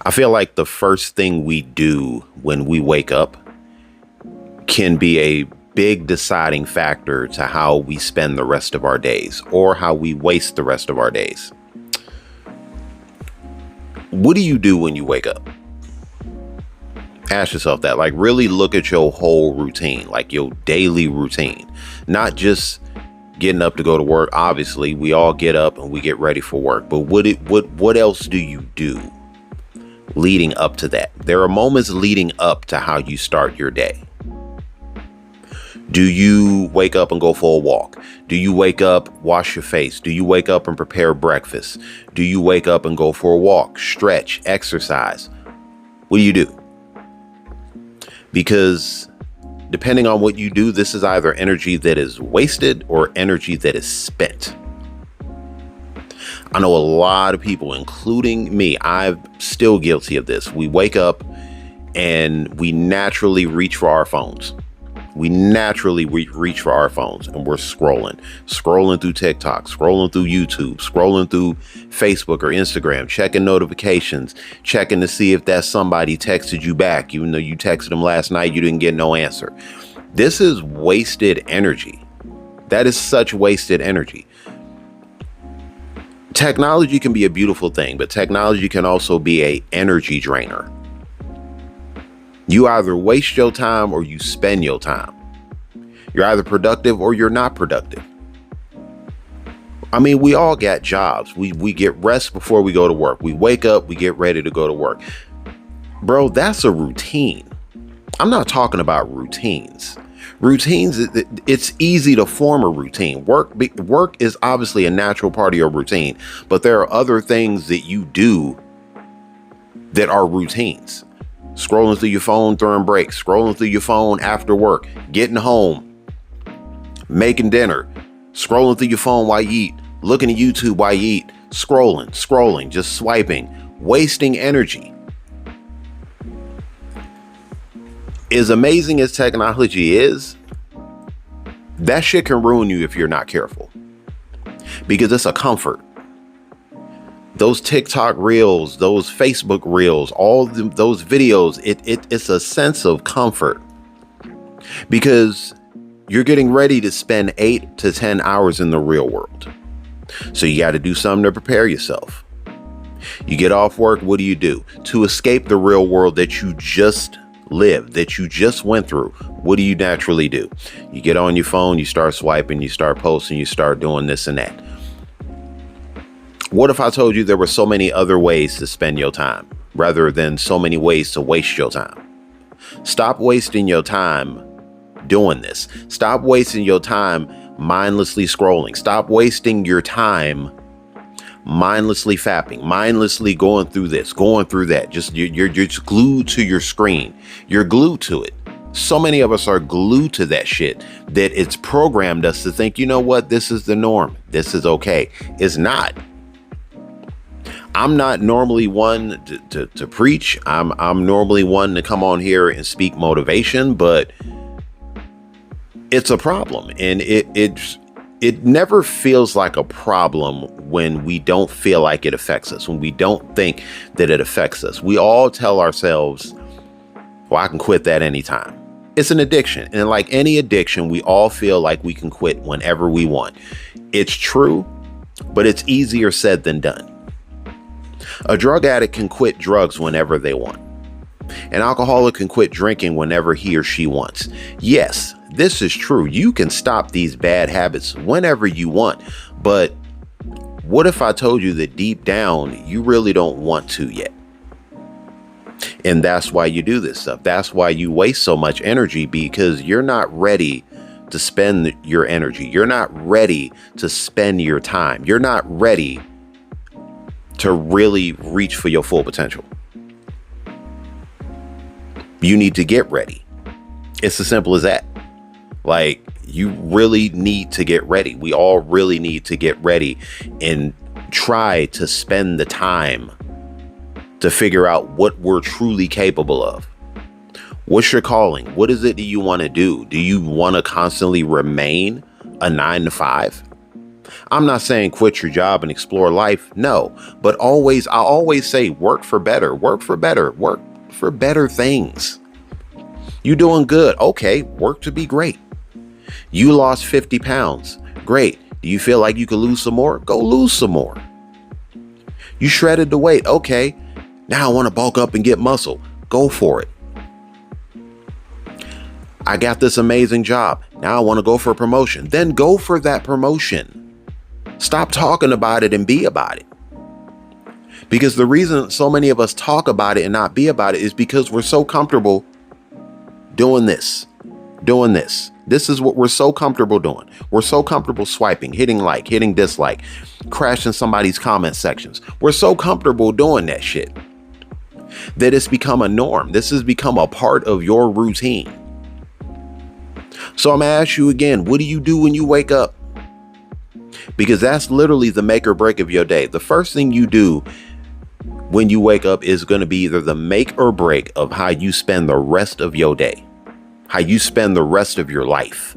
I feel like the first thing we do when we wake up can be a big deciding factor to how we spend the rest of our days or how we waste the rest of our days. What do you do when you wake up? Ask yourself that. Like, really look at your whole routine, like your daily routine, not just getting up to go to work. Obviously, we all get up and we get ready for work. But what else do you do leading up to that? There are moments leading up to how you start your day. Do you wake up and go for a walk? Do you wake up, wash your face? Do you wake up and prepare breakfast? Do you wake up and go for a walk, stretch, exercise? What do you do? Because depending on what you do, this is either energy that is wasted or energy that is spent. I know a lot of people, including me, I'm still guilty of this. We wake up and we naturally reach for our phones. We naturally reach for our phones and we're scrolling through TikTok, scrolling through YouTube, scrolling through Facebook or Instagram, checking notifications, checking to see if that somebody texted you back, even though you texted them last night, you didn't get no answer. This is wasted energy. That is such wasted energy. Technology can be a beautiful thing, but technology can also be an energy drainer. You either waste your time or you spend your time. You're either productive or you're not productive. I mean, we all got jobs. We get rest before we go to work. We wake up, we get ready to go to work. Bro, that's a routine. I'm not talking about routines. Routines, it's easy to form a routine. Work is obviously a natural part of your routine, but there are other things that you do that are routines. Scrolling through your phone during breaks, scrolling through your phone after work, getting home, making dinner, scrolling through your phone while you eat, looking at YouTube while you eat, scrolling, just swiping, wasting energy. As amazing as technology is, that shit can ruin you if you're not careful, because it's a comfort. Those TikTok reels, those Facebook reels, those videos, it's a sense of comfort because you're getting ready to spend 8 to 10 hours in the real world. So you got to do something to prepare yourself. You get off work. What do? To escape the real world that you just lived, that you just went through, what do you naturally do? You get on your phone, you start swiping, you start posting, you start doing this and that. What if I told you there were so many other ways to spend your time rather than so many ways to waste your time? Stop wasting your time doing this. Stop wasting your time mindlessly scrolling. Stop wasting your time mindlessly fapping, mindlessly going through this, going through that. You're just glued to your screen. You're glued to it. So many of us are glued to that shit that it's programmed us to think, you know what, this is the norm. This is okay. It's not. I'm not normally one to preach. I'm normally one to come on here and speak motivation, but it's a problem. And it never feels like a problem when we don't feel like it affects us, when we don't think that it affects us. We all tell ourselves, well, I can quit that anytime. It's an addiction. And like any addiction, we all feel like we can quit whenever we want. It's true, but it's easier said than done. A drug addict can quit drugs whenever they want. An alcoholic can quit drinking whenever he or she wants. Yes, this is true. You can stop these bad habits whenever you want. But what if I told you that deep down, you really don't want to yet? And that's why you do this stuff. That's why you waste so much energy, because you're not ready to spend your energy. You're not ready to spend your time. You're not ready to really reach for your full potential. You need to get ready. It's as simple as that. Like, you really need to get ready. We all really need to get ready and try to spend the time to figure out what we're truly capable of. What's your calling? What is it that you want to do? Do you want to constantly remain a 9 to 5? I'm not saying quit your job and explore life. No, but I always say work for better, work for better, work for better things. You doing good. Okay. Work to be great. You lost 50 pounds. Great. Do you feel like you could lose some more? Go lose some more. You shredded the weight. Okay. Now I want to bulk up and get muscle. Go for it. I got this amazing job. Now I want to go for a promotion. Then go for that promotion. Stop talking about it and be about it. Because the reason so many of us talk about it and not be about it is because we're so comfortable doing this. This is what we're so comfortable doing. We're so comfortable swiping, hitting like, hitting dislike, crashing somebody's comment sections. We're so comfortable doing that shit that it's become a norm. This has become a part of your routine. So I'm gonna ask you again, what do you do when you wake up? Because that's literally the make or break of your day. The first thing you do when you wake up is going to be either the make or break of how you spend the rest of your day, how you spend the rest of your life.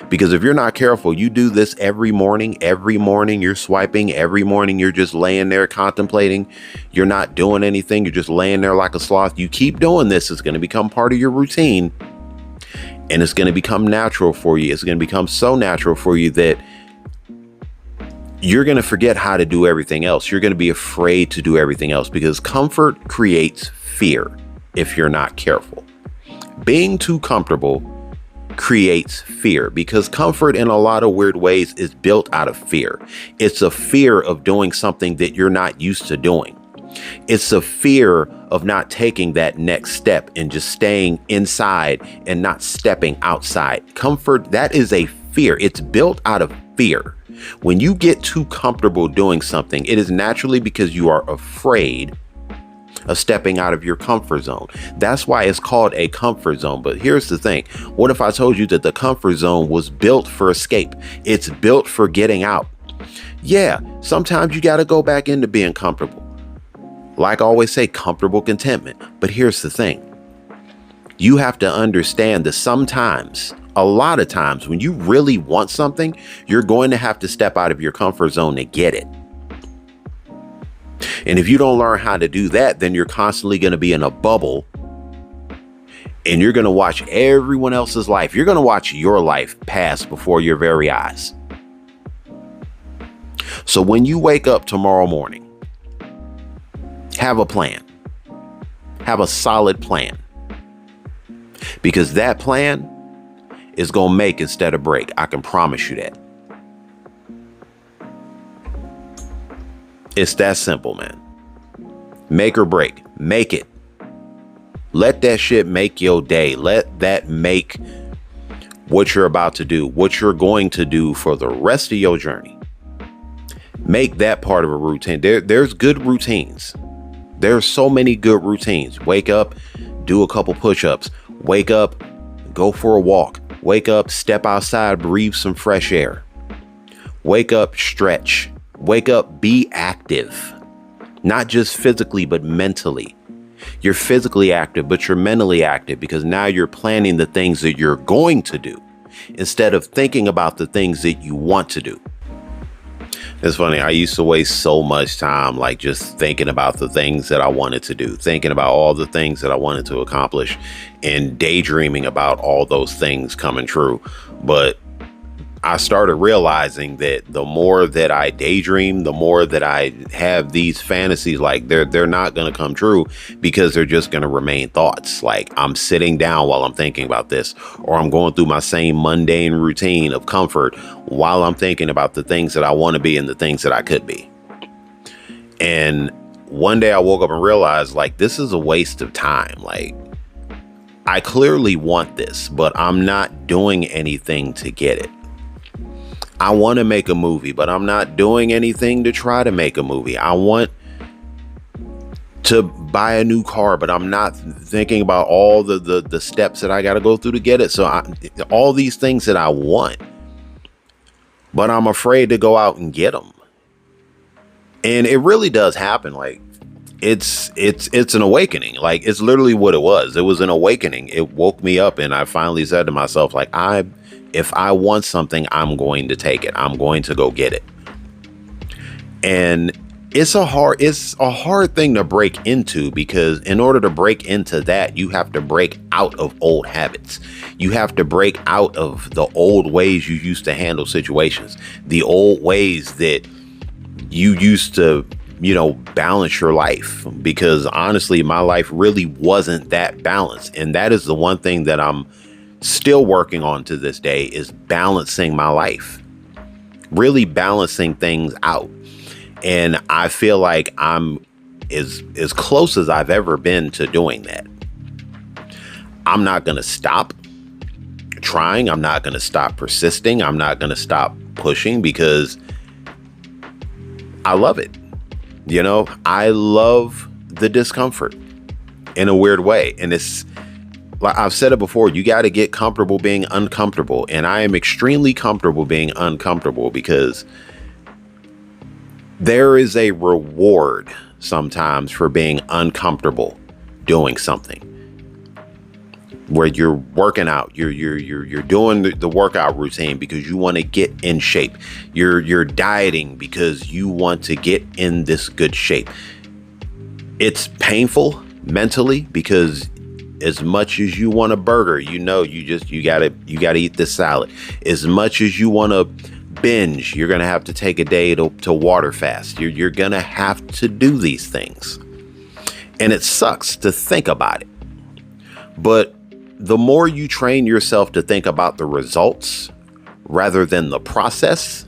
Because if you're not careful, you do this every morning you're swiping, every morning you're just laying there contemplating, you're not doing anything, you're just laying there like a sloth. You keep doing this, it's going to become part of your routine. And it's going to become natural for you. It's going to become so natural for you that you're going to forget how to do everything else. You're going to be afraid to do everything else because comfort creates fear if you're not careful. Being too comfortable creates fear because comfort in a lot of weird ways is built out of fear. It's a fear of doing something that you're not used to doing. It's a fear of not taking that next step and just staying inside and not stepping outside. Comfort, that is a fear. It's built out of fear. When you get too comfortable doing something, it is naturally because you are afraid of stepping out of your comfort zone. That's why it's called a comfort zone. But here's the thing. What if I told you that the comfort zone was built for escape? It's built for getting out. Yeah, sometimes you got to go back into being comfortable. Like I always say, comfortable contentment. But here's the thing. You have to understand that sometimes, a lot of times, when you really want something, you're going to have to step out of your comfort zone to get it. And if you don't learn how to do that, then you're constantly going to be in a bubble and you're going to watch everyone else's life. You're going to watch your life pass before your very eyes. So when you wake up tomorrow morning, have a plan. Have a solid plan. Because that plan is going to make instead of break. I can promise you that. It's that simple, man. Make or break. Make it. Let that shit make your day. Let that make what you're about to do, what you're going to do for the rest of your journey. Make that part of a routine. There's good routines. There's so many good routines. Wake up, do a couple push-ups. Wake up, go for a walk. Wake up, step outside, breathe some fresh air. Wake up, stretch. Wake up, be active. Not just physically, but mentally. You're physically active, but you're mentally active because now you're planning the things that you're going to do instead of thinking about the things that you want to do. It's funny. I used to waste so much time like just thinking about the things that I wanted to do, thinking about all the things that I wanted to accomplish and daydreaming about all those things coming true. But I started realizing that the more that I daydream, the more that I have these fantasies, like they're not going to come true because they're just going to remain thoughts. Like I'm sitting down while I'm thinking about this, or I'm going through my same mundane routine of comfort while I'm thinking about the things that I want to be and the things that I could be. And one day I woke up and realized like this is a waste of time. Like I clearly want this, but I'm not doing anything to get it. I want to make a movie, but I'm not doing anything to try to make a movie. I want to buy a new car, but I'm not thinking about all the steps that I got to go through to get it. So all these things that I want, but I'm afraid to go out and get them. And it really does happen. Like it's an awakening. Like, it's literally what it was. It was an awakening. It woke me up, and I finally said to myself, like, if I want something, I'm going to take it. I'm going to go get it. And it's a hard thing to break into, because in order to break into that, you have to break out of old habits. You have to break out of the old ways you used to handle situations, the old ways that you used to, balance your life. Because honestly, my life really wasn't that balanced. And that is the one thing that I'm still working on to this day, is balancing my life, really balancing things out. And I feel like I'm as close as I've ever been to doing that. I'm not going to stop trying. I'm not going to stop persisting. I'm not going to stop pushing, because I love it. I love the discomfort in a weird way. And it's like I've said it before, you got to get comfortable being uncomfortable. And I am extremely comfortable being uncomfortable, because there is a reward sometimes for being uncomfortable doing something, where you're working out, you're doing the workout routine because you want to get in shape. You're dieting because you want to get in this good shape. It's painful mentally, because as much as you want a burger, you gotta eat this salad. As much as you want to binge, you're gonna have to take a day to water fast. You're gonna have to do these things, and it sucks to think about it. But the more you train yourself to think about the results rather than the process,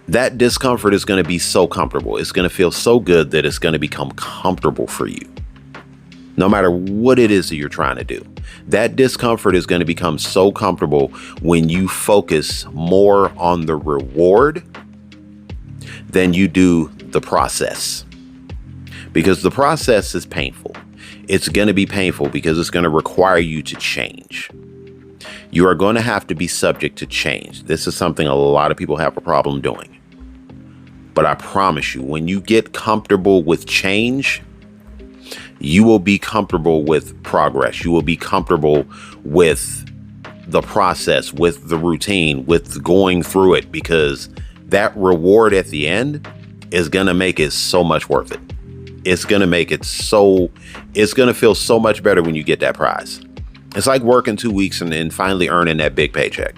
that discomfort is going to be so comfortable. It's going to feel so good that it's going to become comfortable for you. No matter what it is that you're trying to do, that discomfort is going to become so comfortable when you focus more on the reward than you do the process. Because the process is painful. It's going to be painful because it's going to require you to change. You are going to have to be subject to change. This is something a lot of people have a problem doing. But I promise you, when you get comfortable with change, you will be comfortable with progress. You will be comfortable with the process, with the routine, with going through it, because that reward at the end is going to make it so much worth it. It's going to feel so much better when you get that prize. It's like working 2 weeks and finally earning that big paycheck.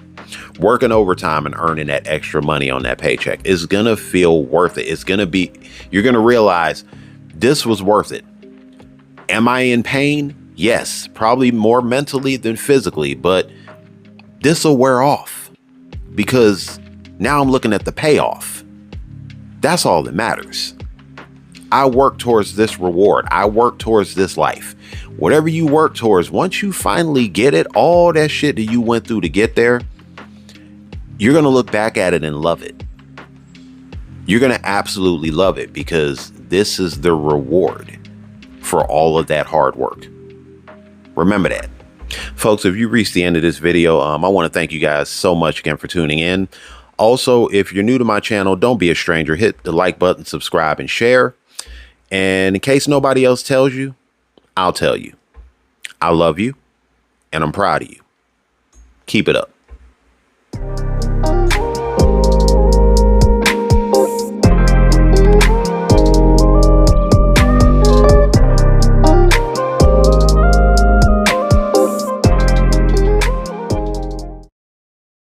Working overtime and earning that extra money on that paycheck is going to feel worth it. You're going to realize this was worth it. Am I in pain? Yes, probably more mentally than physically, but this will wear off, because now I'm looking at the payoff. That's all that matters. I work towards this reward. I work towards this life. Whatever you work towards, once you finally get it, all that shit that you went through to get there, you're going to look back at it and love it. You're going to absolutely love it, because this is the reward for all of that hard work. Remember that. Folks, if you reached the end of this video, I want to thank you guys so much again for tuning in. Also, if you're new to my channel, don't be a stranger. Hit the like button, subscribe, and share. And in case nobody else tells you, I'll tell you. I love you, and I'm proud of you. Keep it up.